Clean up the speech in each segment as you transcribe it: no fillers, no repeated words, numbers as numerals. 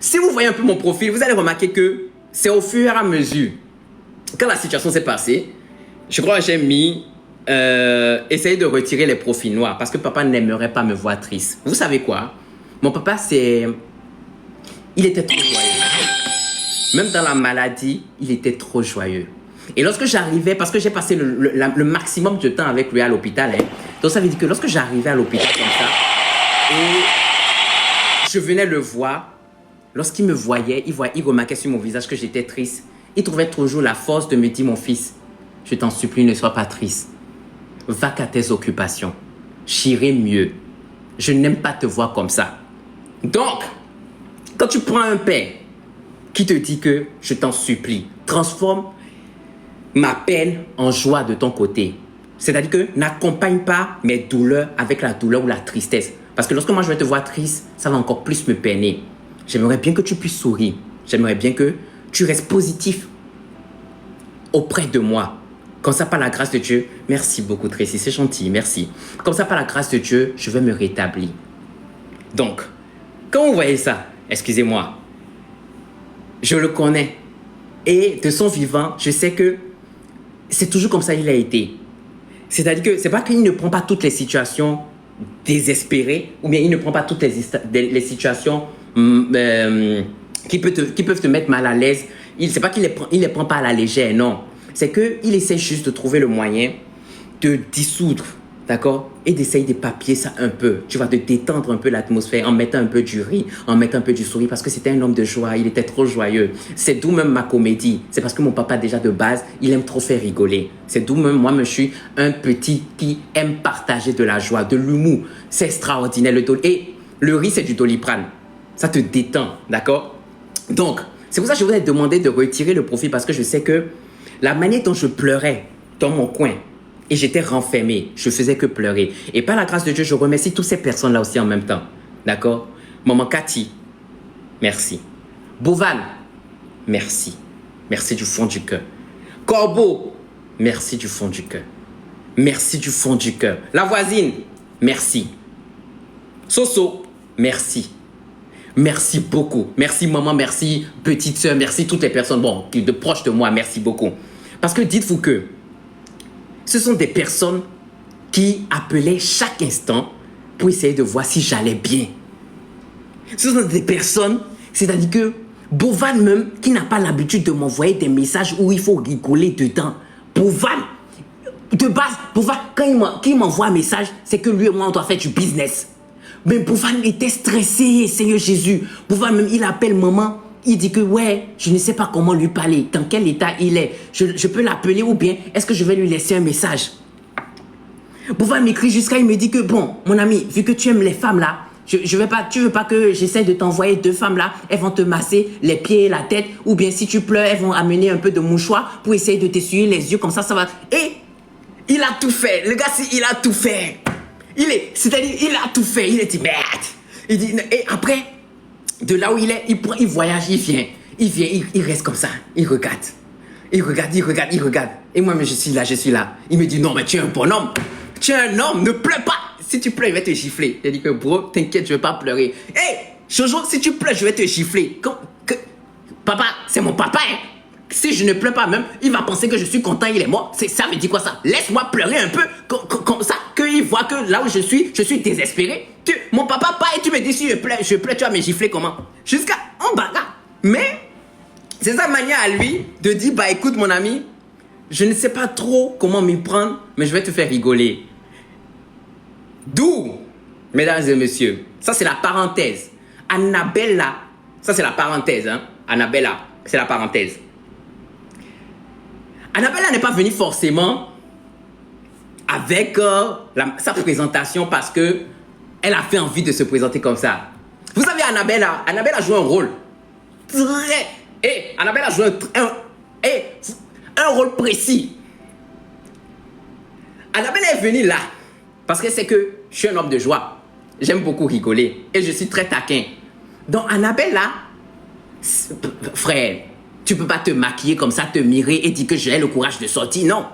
Si vous voyez un peu mon profil, vous allez remarquer que c'est au fur et à mesure. Quand la situation s'est passée, je crois que j'ai mis essayer de retirer les profils noirs parce que papa n'aimerait pas me voir triste. Vous savez quoi? Mon papa, il était trop joyeux. Même dans la maladie, il était trop joyeux. Et lorsque j'arrivais, parce que j'ai passé le maximum de temps avec lui à l'hôpital, hein, donc ça veut dire que lorsque j'arrivais à l'hôpital comme ça, et je venais le voir, lorsqu'il me voyait, il remarquait sur mon visage que j'étais triste. Il trouvait toujours la force de me dire, mon fils, je t'en supplie, ne sois pas triste. Va qu'à tes occupations. J'irai mieux. Je n'aime pas te voir comme ça. Donc, quand tu prends un père qui te dit que je t'en supplie, transforme ma peine en joie de ton côté. C'est-à-dire que n'accompagne pas mes douleurs avec la douleur ou la tristesse. Parce que lorsque moi je vais te voir triste, ça va encore plus me peiner. J'aimerais bien que tu puisses sourire. J'aimerais bien que tu restes positif auprès de moi. Comme ça, par la grâce de Dieu, merci beaucoup Tracy, c'est gentil, merci. Comme ça, par la grâce de Dieu, je vais me rétablir. Donc, quand vous voyez ça, excusez-moi, je le connais. Et de son vivant, je sais que c'est toujours comme ça qu'il a été. C'est-à-dire que c'est pas qu'il ne prend pas toutes les situations désespérées, ou bien il ne prend pas toutes les situations qui peuvent te mettre mal à l'aise. C'est pas qu'il les prend pas à la légère, non. C'est qu'il essaie juste de trouver le moyen de dissoudre, d'accord? Et d'essayer de papier ça un peu. Tu vois, de détendre un peu l'atmosphère en mettant un peu du riz, en mettant un peu du sourire, parce que c'était un homme de joie, il était trop joyeux. C'est d'où même ma comédie. C'est parce que mon papa, déjà de base, il aime trop faire rigoler. C'est d'où même moi, je suis un petit qui aime partager de la joie, de l'humour. C'est extraordinaire. Et le riz, c'est du Doliprane. Ça te détend, d'accord? Donc, c'est pour ça que je vous ai demandé de retirer le profil, parce que je sais que la manière dont je pleurais dans mon coin, et j'étais renfermé, je faisais que pleurer. Et par la grâce de Dieu, je remercie toutes ces personnes-là aussi en même temps. D'accord? Maman Cathy, merci. Bovan, merci. Merci du fond du cœur. Corbeau, merci du fond du cœur. Merci du fond du cœur. La voisine, merci. Soso, merci. Merci beaucoup. Merci maman, merci petite soeur, merci toutes les personnes de proches de moi, merci beaucoup. Parce que dites-vous que ce sont des personnes qui appelaient chaque instant pour essayer de voir si j'allais bien. Ce sont des personnes, c'est-à-dire que Bovan même, qui n'a pas l'habitude de m'envoyer des messages où il faut rigoler dedans. Bovan, de base, Bovan, quand il m'envoie un message, c'est que lui et moi, on doit faire du business. Mais Bovan était stressé, Seigneur Jésus. Bovan même, il appelle maman. Il dit que ouais, je ne sais pas comment lui parler, dans quel état il est. Je peux l'appeler ou bien est-ce que je vais lui laisser un message? Bovan m'écrit jusqu'à il me dit que bon, mon ami, vu que tu aimes les femmes là, tu veux pas que j'essaie de t'envoyer 2 femmes là, elles vont te masser les pieds et la tête, ou bien si tu pleures, elles vont amener un peu de mouchoir pour essayer de t'essuyer les yeux, comme ça va. Et il a tout fait, le gars, il a tout fait. C'est-à-dire, il a tout fait, il est dit merde. Il dit, et après, de là où il est, il voyage, il vient, il reste comme ça, il regarde. Il regarde. Et moi, mais je suis là. Il me dit, non, mais tu es un bon homme. Tu es un homme, ne pleure pas. Si tu pleures, il va te gifler. Il dit que, bro, t'inquiète, je vais pas pleurer. Hé, Jojo, si tu pleures, je vais te gifler. Papa, c'est mon papa, hein. Si je ne pleure pas même, il va penser que je suis content, il est mort. Ça me dit quoi ça? Laisse-moi pleurer un peu, comme ça, qu'il voit que là où je suis désespéré. Mon papa part et tu me dis si je pleure, tu vas me gifler comment? Jusqu'à en bagarre. Mais c'est sa manière à lui de dire, bah écoute mon ami, je ne sais pas trop comment m'y prendre, mais je vais te faire rigoler. D'où, mesdames et messieurs, ça c'est la parenthèse. Annabella, ça c'est la parenthèse, hein. Annabella, c'est la parenthèse. Annabella n'est pas venue forcément avec sa présentation parce que elle a fait envie de se présenter comme ça. Vous savez, Annabella joue un rôle Annabella joue un rôle précis. Annabella est venue là parce que c'est que je suis un homme de joie. J'aime beaucoup rigoler et je suis très taquin. Donc Annabella, frère, tu peux pas te maquiller comme ça, te mirer et dire que j'ai le courage de sortir, non.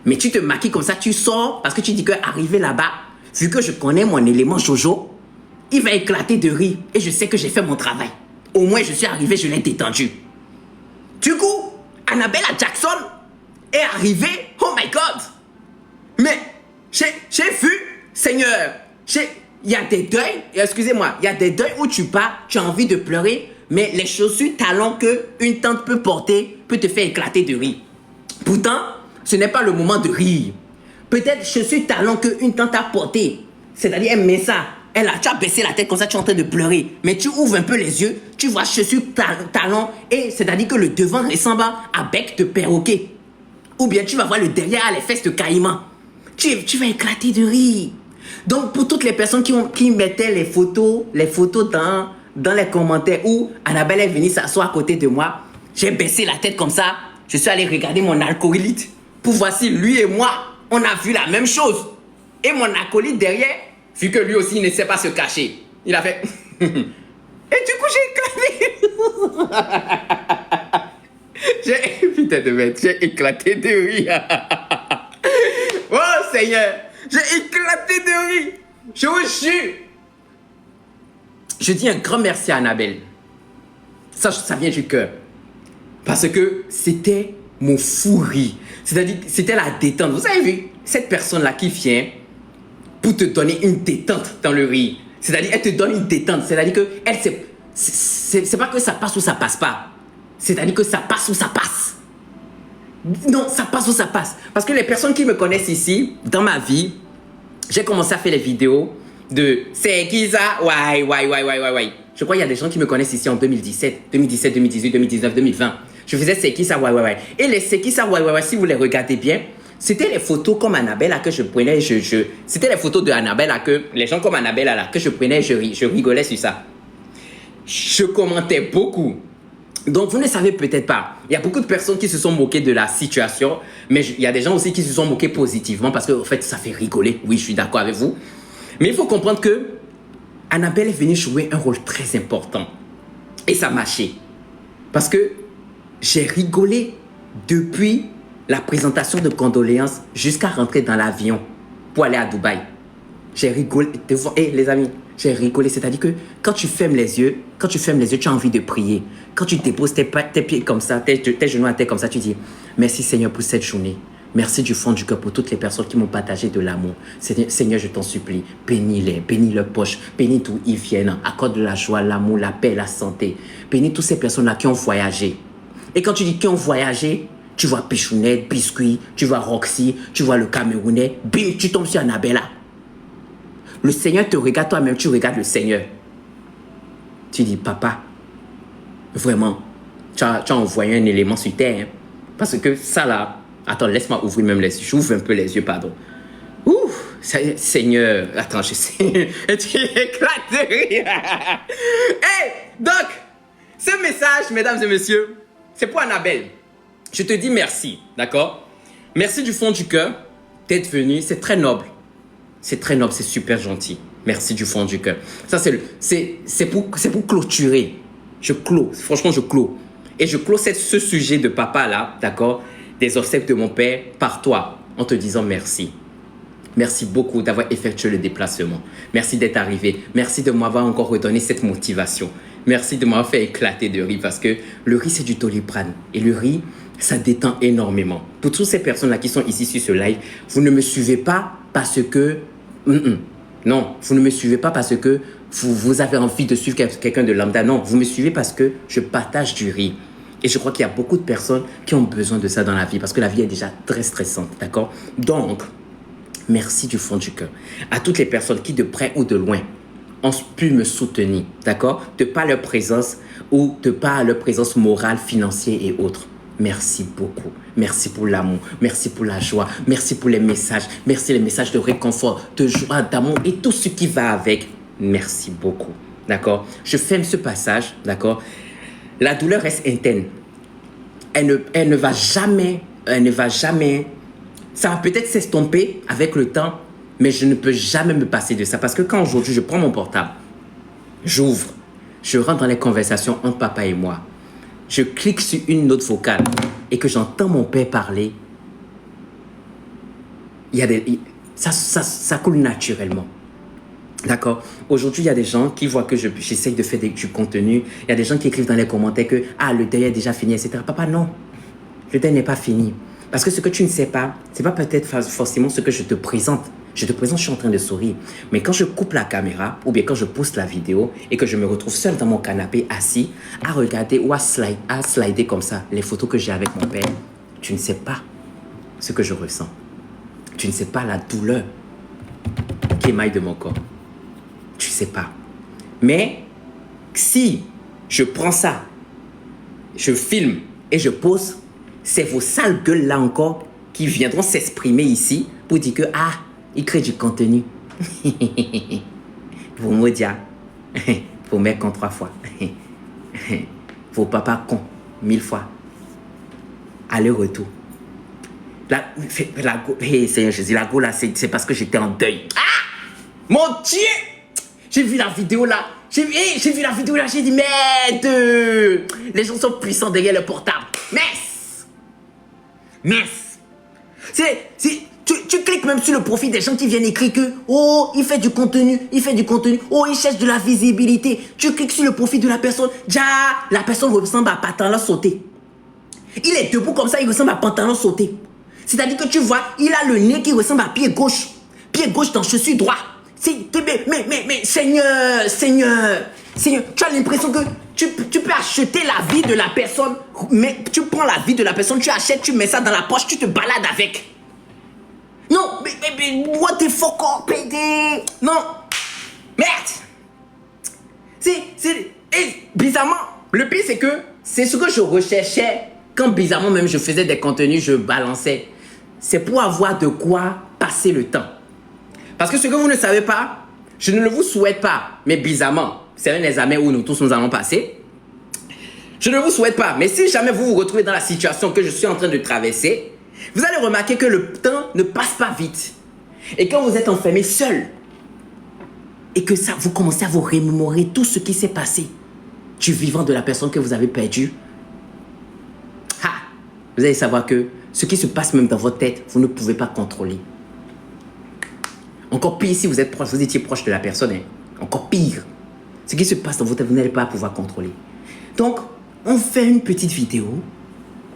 Mais tu te maquilles comme ça, tu sors parce que tu dis que arrivé là-bas, vu que je connais mon élément Jojo, il va éclater de rire et je sais que j'ai fait mon travail. Au moins, je suis arrivé, je l'ai détendu. Du coup, Annabella Jackson est arrivée. Oh my God! Mais j'ai vu, Seigneur, il y a des deuils, excusez-moi, il y a des deuils où tu pars, tu as envie de pleurer, mais les chaussures talons que une tante peut porter peut te faire éclater de rire. Pourtant, ce n'est pas le moment de rire. Peut-être chaussures talons qu'une tante a porté, c'est-à-dire elle met ça, tu as baissé la tête comme ça, tu es en train de pleurer, mais tu ouvres un peu les yeux, tu vois chaussures talons, et c'est-à-dire que le devant ressemble à bec de perroquet. Ou bien tu vas voir le derrière à les fesses de caïman. Tu vas éclater de rire. Donc, pour toutes les personnes qui mettaient les photos dans les commentaires où Annabelle est venue s'asseoir à côté de moi, j'ai baissé la tête comme ça. Je suis allé regarder mon acolyte pour voir si lui et moi, on a vu la même chose. Et mon acolyte derrière, vu que lui aussi il ne sait pas se cacher, il a fait... Et du coup, j'ai éclaté. Putain de merde, j'ai éclaté de rire. Oh Seigneur, j'ai éclaté de rire. Je vous jure. Je dis un grand merci à Annabelle. Ça vient du cœur. Parce que c'était mon fou rire. C'est-à-dire, c'était la détente. Vous avez vu, cette personne-là qui vient pour te donner une détente dans le rire. C'est-à-dire, elle te donne une détente. C'est-à-dire que elle, c'est pas que ça passe ou ça passe pas. C'est-à-dire que ça passe ou ça passe. Non, ça passe ou ça passe. Parce que les personnes qui me connaissent ici, dans ma vie, j'ai commencé à faire les vidéos de c'est qui ça? Ouais. Je crois qu'il y a des gens qui me connaissent ici en 2017, 2018, 2019, 2020. Je faisais c'est qui ça? Ouais. Et les c'est qui ça? Ouais, si vous les regardez bien, c'était les photos comme Annabelle que je prenais. C'était les photos de Annabelle que les gens comme Annabelle là, que je prenais, je rigolais sur ça. Je commentais beaucoup. Donc, vous ne savez peut-être pas. Il y a beaucoup de personnes qui se sont moquées de la situation, mais il y a des gens aussi qui se sont moqués positivement parce que, en fait, ça fait rigoler. Oui, je suis d'accord avec vous. Mais il faut comprendre que Annabelle est venue jouer un rôle très important. Et ça marchait. Parce que j'ai rigolé depuis la présentation de condoléances jusqu'à rentrer dans l'avion pour aller à Dubaï. J'ai rigolé. Les amis, j'ai rigolé. C'est-à-dire que quand tu fermes les yeux, tu as envie de prier. Quand tu déposes tes pieds comme ça, tes genoux à terre comme ça, tu dis merci Seigneur pour cette journée. Merci du fond du cœur pour toutes les personnes qui m'ont partagé de l'amour. Seigneur, je t'en supplie, bénis-les, bénis leurs poches, bénis d'où ils viennent, accorde la joie, l'amour, la paix, la santé. Bénis toutes ces personnes-là qui ont voyagé. Et quand tu dis qui ont voyagé, tu vois Pichounette, Biscuit, tu vois Roxy, tu vois le Camerounais, bim, tu tombes sur Annabella. Le Seigneur te regarde, toi-même, tu regardes le Seigneur. Tu dis, papa, vraiment, tu as envoyé un élément sur terre. Hein? Parce que ça là, attends, laisse-moi ouvrir même les yeux. J'ouvre un peu les yeux, pardon. Ouh, Seigneur, attends, je sais. Tu éclates de rire. Hey, donc, ce message, mesdames et messieurs, c'est pour Annabelle. Je te dis merci, d'accord? Merci du fond du cœur d'être venu, c'est très noble. C'est très noble, c'est super gentil. Merci du fond du cœur. Ça, c'est pour clôturer. Je clôt, franchement, je clôt. Et je clôt ce sujet de papa là, d'accord, des obsèques de mon père par toi, en te disant merci. Merci beaucoup d'avoir effectué le déplacement. Merci d'être arrivé. Merci de m'avoir encore redonné cette motivation. Merci de m'avoir fait éclater de rire parce que le riz, c'est du Doliprane. Et le riz, ça détend énormément. Pour toutes ces personnes-là qui sont ici sur ce live, vous ne me suivez pas parce que... Non, vous ne me suivez pas parce que vous avez envie de suivre quelqu'un de lambda. Non, vous me suivez parce que je partage du riz. Et je crois qu'il y a beaucoup de personnes qui ont besoin de ça dans la vie parce que la vie est déjà très stressante, d'accord? Donc, merci du fond du cœur à toutes les personnes qui, de près ou de loin, ont pu me soutenir, d'accord? De par leur présence ou de par leur présence morale, financière et autres. Merci beaucoup. Merci pour l'amour. Merci pour la joie. Merci pour les messages. Merci les messages de réconfort, de joie, d'amour et tout ce qui va avec. Merci beaucoup. D'accord? Je ferme ce passage. D'accord? La douleur reste interne. Elle ne va jamais... Ça va peut-être s'estomper avec le temps, mais je ne peux jamais me passer de ça. Parce que quand aujourd'hui, je prends mon portable, j'ouvre, je rentre dans les conversations entre papa et moi, je clique sur une note vocale et que j'entends mon père parler, ça coule naturellement. D'accord. Aujourd'hui, il y a des gens qui voient que j'essaye de faire du contenu. Il y a des gens qui écrivent dans les commentaires que le deuil est déjà fini, etc. Papa, non. Le deuil n'est pas fini. Parce que ce que tu ne sais pas, c'est pas peut-être forcément ce que je te présente. Je te présente, je suis en train de sourire. Mais quand je coupe la caméra, ou bien quand je poste la vidéo et que je me retrouve seul dans mon canapé, assis, à regarder ou à slider comme ça les photos que j'ai avec mon père, tu ne sais pas ce que je ressens. Tu ne sais pas la douleur qui émaille de mon corps. Tu ne sais pas. Mais si je prends ça, je filme et je pose, c'est vos sales gueules là encore qui viendront s'exprimer ici pour dire que il crée du contenu. Vos maudias, vos mères con 3 fois, vos papas con 1000 fois. Aller-retour. Seigneur Jésus, la go là, c'est parce que j'étais en deuil. Mon Dieu! J'ai vu la vidéo là. J'ai vu la vidéo là. J'ai dit, merde! Les gens sont puissants derrière le portable. Mess! Tu cliques même sur le profil des gens qui viennent écrire que il fait du contenu, il cherche de la visibilité. Tu cliques sur le profil de la personne. La personne ressemble à pantalon sauté. Il est debout comme ça, il ressemble à pantalon sauté. C'est-à-dire que tu vois, il a le nez qui ressemble à pied gauche. Pied gauche dans chaussure droit. Mais Seigneur, tu as l'impression que tu peux acheter la vie de la personne, mais tu prends la vie de la personne, tu achètes, tu mets ça dans la poche, tu te balades avec. Non, mais what the fuck, PD? Non, merde. Et bizarrement, le pire c'est que c'est ce que je recherchais quand bizarrement même je faisais des contenus, je balançais. C'est pour avoir de quoi passer le temps. Parce que ce que vous ne savez pas, je ne le vous souhaite pas, mais bizarrement, c'est un examen où nous tous nous allons passer. Je ne vous souhaite pas, mais si jamais vous vous retrouvez dans la situation que je suis en train de traverser, vous allez remarquer que le temps ne passe pas vite. Et quand vous êtes enfermé seul, et que ça, vous commencez à vous remémorer tout ce qui s'est passé du vivant de la personne que vous avez perdue, vous allez savoir que ce qui se passe même dans votre tête, vous ne pouvez pas contrôler. Encore pire si vous étiez proche de la personne. Encore pire. Ce qui se passe dans votre tête, vous n'allez pas pouvoir contrôler. Donc, on fait une petite vidéo,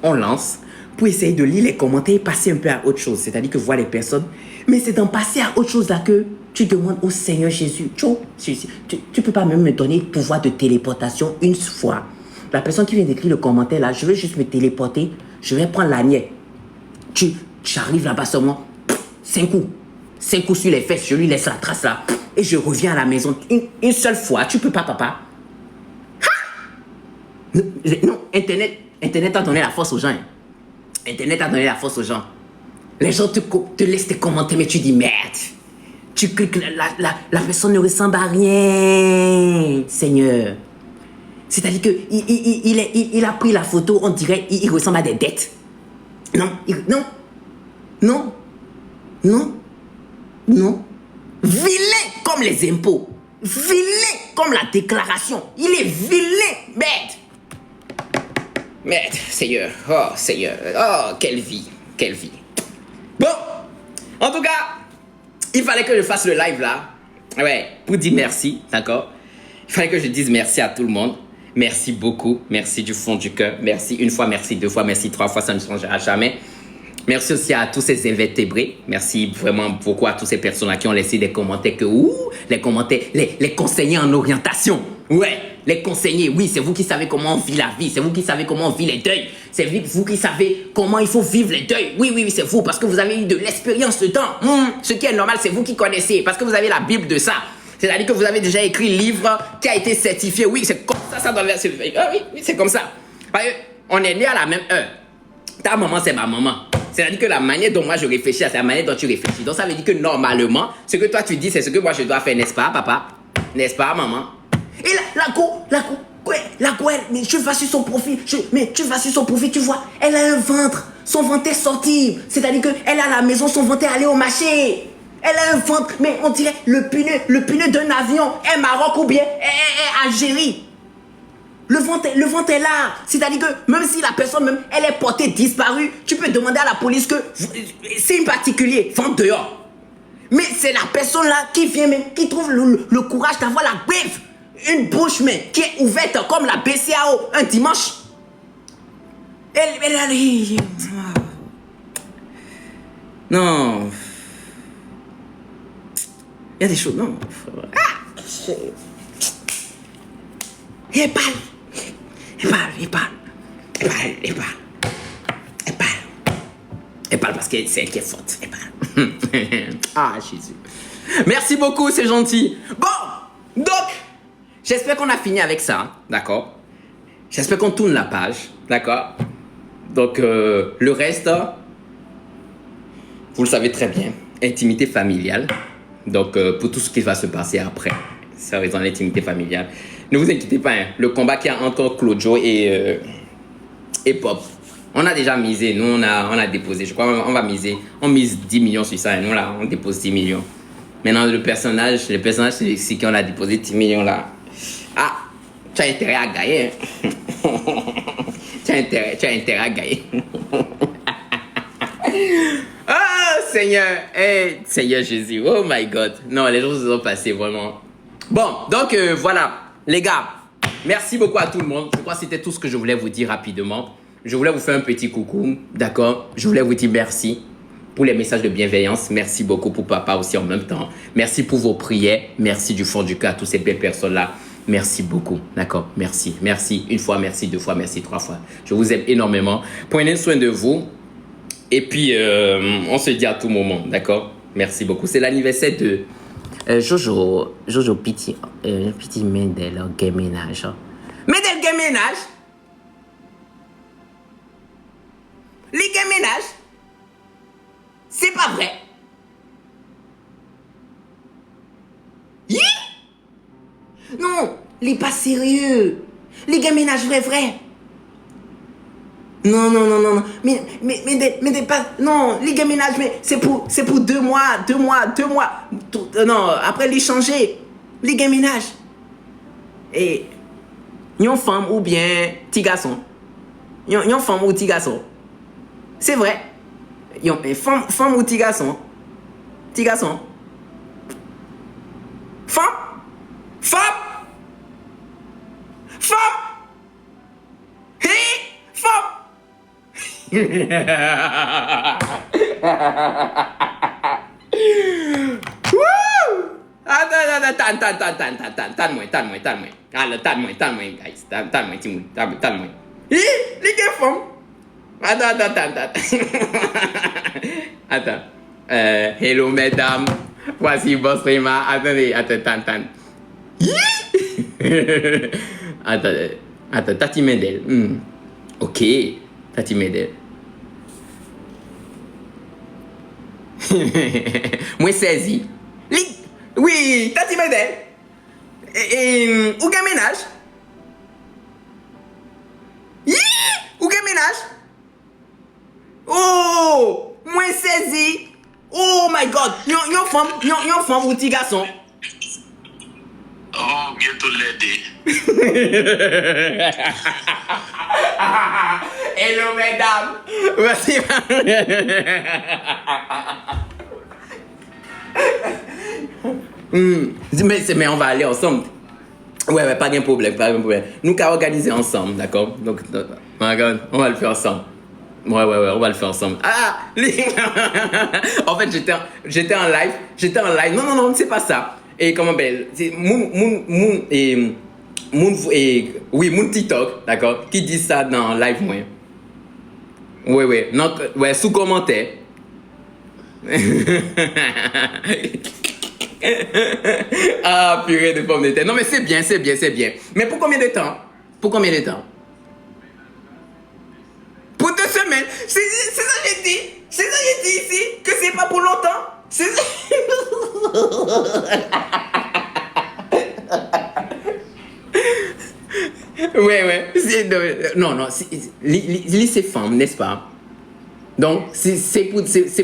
on lance, pour essayer de lire les commentaires et passer un peu à autre chose. C'est-à-dire que voir les personnes. Mais c'est d'en passer à autre chose là que tu demandes au Seigneur Jésus. Tu ne peux pas même me donner le pouvoir de téléportation une fois. La personne qui vient d'écrire le commentaire là, je veux juste me téléporter, je vais prendre l'anière. Tu arrives là-bas seulement, 5 coups. 5 coups sur les fesses, je lui laisse la trace là. Et je reviens à la maison une seule fois. Tu peux pas, papa. Non, Internet a donné la force aux gens. Internet a donné la force aux gens. Les gens te laissent tes commentaires, mais tu dis merde. Tu cliques, la personne ne ressemble à rien. Seigneur. C'est-à-dire qu'il a pris la photo, on dirait il ressemble à des dettes. Non. Vilain comme les impôts. Vilain comme la déclaration. Il est vilain. Merde, Seigneur. Oh, Seigneur. Oh, quelle vie. Bon, en tout cas, il fallait que je fasse le live là. Ouais, pour dire merci, d'accord? Il fallait que je dise merci à tout le monde. Merci beaucoup. Merci du fond du cœur. Merci une fois, merci 2 fois, merci 3 fois. Ça ne changera jamais. Merci aussi à tous ces invertébrés. Merci vraiment beaucoup à toutes ces personnes-là qui ont laissé des commentaires les commentaires, les conseillers en orientation. Ouais, les conseillers. Oui, c'est vous qui savez comment on vit la vie. C'est vous qui savez comment on vit les deuils. C'est vous qui savez comment il faut vivre les deuils. Oui, c'est vous parce que vous avez eu de l'expérience dedans. Ce qui est normal, c'est vous qui connaissez parce que vous avez la Bible de ça. C'est-à-dire que vous avez déjà écrit le livre qui a été certifié. Oui, c'est comme ça dans le verset. Oui, c'est comme ça. Parce qu'on est né à la même heure. Ta maman, c'est ma maman. C'est-à-dire que la manière dont moi je réfléchis, c'est la manière dont tu réfléchis. Donc ça veut dire que normalement, ce que toi tu dis, c'est ce que moi je dois faire, n'est-ce pas, papa? N'est-ce pas, maman? Et la go, mais tu vas sur son profil, tu vois, elle a un ventre, son ventre est sorti. C'est-à-dire qu'elle est à la maison, son ventre est allé au marché. Elle a un ventre, mais on dirait le pneu d'un avion, est Maroc ou bien est Algérie. Le ventre est là. C'est-à-dire que même si la personne, même, elle est portée disparue, tu peux demander à la police que c'est un particulier, ventre dehors. Mais c'est la personne là qui vient même, qui trouve le courage d'avoir la griffe. Une bouche mais qui est ouverte comme la BCAO un dimanche. Elle non. Il y a des choses, non. Elle parle. Elle parle parce que c'est elle qui est forte. Elle parle. Ah, Jésus. Merci beaucoup, c'est gentil. Bon, donc, j'espère qu'on a fini avec ça, d'accord? J'espère qu'on tourne la page, d'accord? Donc, le reste, vous le savez très bien, intimité familiale. Donc, pour tout ce qui va se passer après, ça va être dans l'intimité familiale. Ne vous inquiétez pas, hein, le combat qu'il y a entre Clojo et Pop, on a déjà misé, nous on a déposé, je crois on va miser, on mise 10 millions sur ça, et nous là, on dépose 10 millions. Maintenant, le personnage, c'est qu'on a déposé 10 millions là. Ah, tu as intérêt à gagner. Hein. tu as intérêt à gagner. Ah, Seigneur, hey, Seigneur Jésus, oh my God. Non, les jours se sont passés, vraiment. Bon, donc voilà, les gars, merci beaucoup à tout le monde. Je crois que c'était tout ce que je voulais vous dire rapidement. Je voulais vous faire un petit coucou, d'accord? Je voulais vous dire merci pour les messages de bienveillance. Merci beaucoup pour papa aussi en même temps. Merci pour vos prières. Merci du fond du cœur à toutes ces belles personnes-là. Merci beaucoup, d'accord? Merci, merci. Une fois, merci, deux fois, merci, trois fois. Je vous aime énormément. Prenez soin de vous. Et puis, on se dit à tout moment, d'accord? Merci beaucoup. C'est l'anniversaire de Jojo Petit Mendel, Game Ménage. Mendel Game Ménage? Les Game Ménage? C'est pas vrai. Yeah? Non, il est pas sérieux. Les Game Ménage vrai. Non. Mais pas. Non, les ménage, mais c'est pour 2 mois. Non, après les changer. Les ménage. Et. Yon femme ou bien petit garçon. Yon femme ou petit garçon. C'est vrai. Yon femme ou petit garçon. Petit garçon. Femme. Hey, femme. Tanne-moi, guys. Tanne-moi, Timou. Tanne-moi. Les gars font. Attends. Hello, mesdames. Voici Boss Rema. Attendez, attends. Attends, Tati Mendel. Ok. Tati Mendel. Moi saisi. Oui, Tati Mendel. Ou gen ménage? Ou gen ménage? Oh, moi saisi. Oh my God. Yon femme ou petit garçon. Oh, bientôt l'aider. Hello, mesdames. Voici. Mais on va aller ensemble. Ouais, pas de problème. Nous qu'à organiser ensemble, d'accord? Donc, on va le faire ensemble. Ouais, on va le faire ensemble. En fait, j'étais en live. Non, c'est pas ça. Et comment belle, c'est mon TikTok, d'accord, qui dit ça dans live moi. Ouais, non, ouais, sous commentaire. Ah, purée de pommes de terre. Non, mais c'est bien. Mais pour combien de temps? Pour 2 semaines. C'est ça que j'ai dit. C'est ça que j'ai dit ici. Que c'est pas pour longtemps. C'est ça. Ouais. Non. C'est femme, n'est-ce pas? Donc, c'est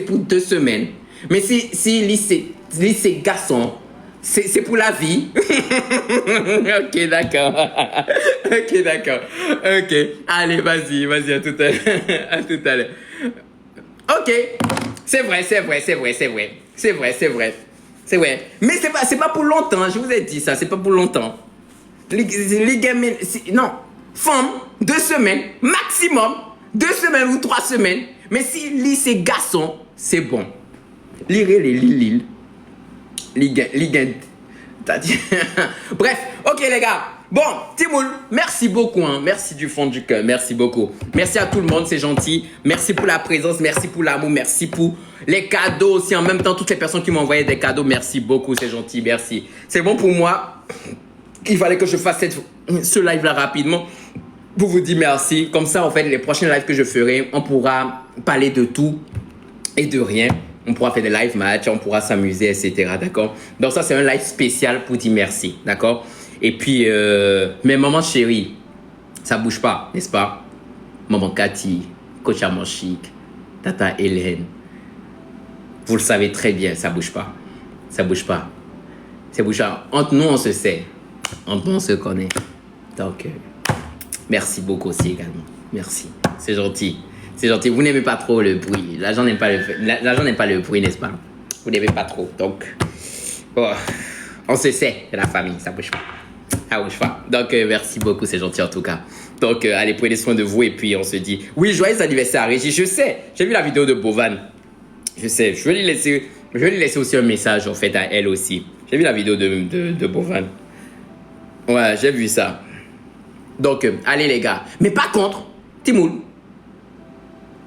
pour 2 semaines. Mais si c'est garçon, c'est pour la vie. Ok, d'accord. Ok. Allez, vas-y, à tout à l'heure. Ok. C'est vrai. C'est vrai, c'est vrai. C'est vrai. Mais c'est pas pour longtemps, je vous ai dit ça, c'est pas pour longtemps. Les gamins, non. Femme, 2 semaines, maximum. 2 semaines ou 3 semaines. Mais si lit ces garçons, c'est bon. Lirez les Lille. Bref, ok les gars. Bon, Timoul, merci beaucoup. Hein. Merci du fond du cœur. Merci beaucoup. Merci à tout le monde, c'est gentil. Merci pour la présence, merci pour l'amour, merci pour les cadeaux aussi. En même temps, toutes les personnes qui m'ont envoyé des cadeaux, merci beaucoup, c'est gentil, merci. C'est bon pour moi. Il fallait que je fasse ce live-là rapidement pour vous dire merci. Comme ça, en fait, les prochains lives que je ferai, on pourra parler de tout et de rien. On pourra faire des live matchs, on pourra s'amuser, etc. D'accord? Donc ça, c'est un live spécial pour dire merci. D'accord? Et puis, mes mamans chéries, ça bouge pas, n'est-ce pas? Maman Cathy, Coach Amanchik, Tata Hélène. Vous le savez très bien, ça bouge pas. Ça bouge pas. Ça bouge pas. Entre nous, on se sait. Entre nous, on se connaît. Donc, merci beaucoup aussi également. Merci. C'est gentil. C'est gentil. Vous n'aimez pas trop le bruit. L'argent n'aime pas le bruit, n'est-ce pas? Vous n'aimez pas trop. Donc, oh, on se sait. C'est la famille. Ça bouge pas. Ça bouge pas. Donc, merci beaucoup. C'est gentil en tout cas. Donc, allez, prenez soin de vous. Et puis, on se dit, oui, joyeux anniversaire à Régis. Je sais. J'ai vu la vidéo de Bovan. Je sais. Je vais lui laisser aussi un message, en fait, à elle aussi. J'ai vu la vidéo de Bovan. Ouais, j'ai vu ça. Donc, allez, les gars. Mais par contre, Timoul,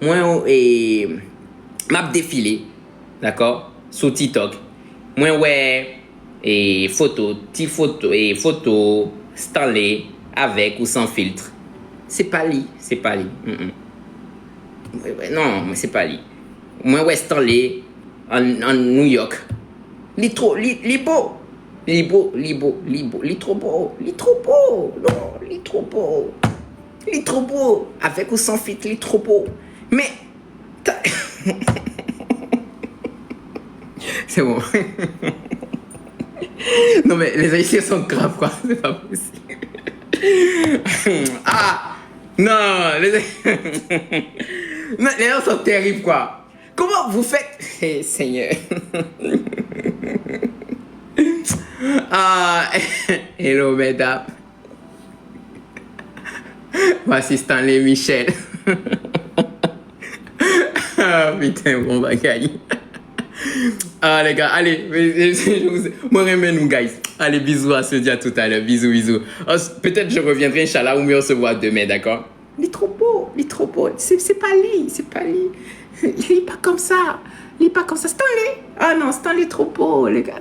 moi, m'a défilé, d'accord, sur TikTok. Moi, ouais, et photo Stanley avec ou sans filtre. C'est pas lui. Non, mais c'est pas lui. Moi, ouais, Stanley en New York. Il trop beau. Trop beau. Avec ou sans filtre, il est trop beau. Mais c'est bon. Non mais les haïtiens sont graves quoi, c'est pas possible. Ah non, non, les gens sont terribles quoi. Comment vous faites? Hey, Seigneur. Ah, hello mesdames. Voici Stanley Michel. Ah putain, bon bagaille. Ah les gars, allez, moi remets nous guys. Allez, bisous, à se dire à tout à l'heure. Bisous. Peut-être je reviendrai, Inch'Allah, ou mieux on se voit demain, d'accord? Il est trop beau. C'est pas lui. Il est pas comme ça. Stanley. Ah non, Stanley est trop beau, les gars.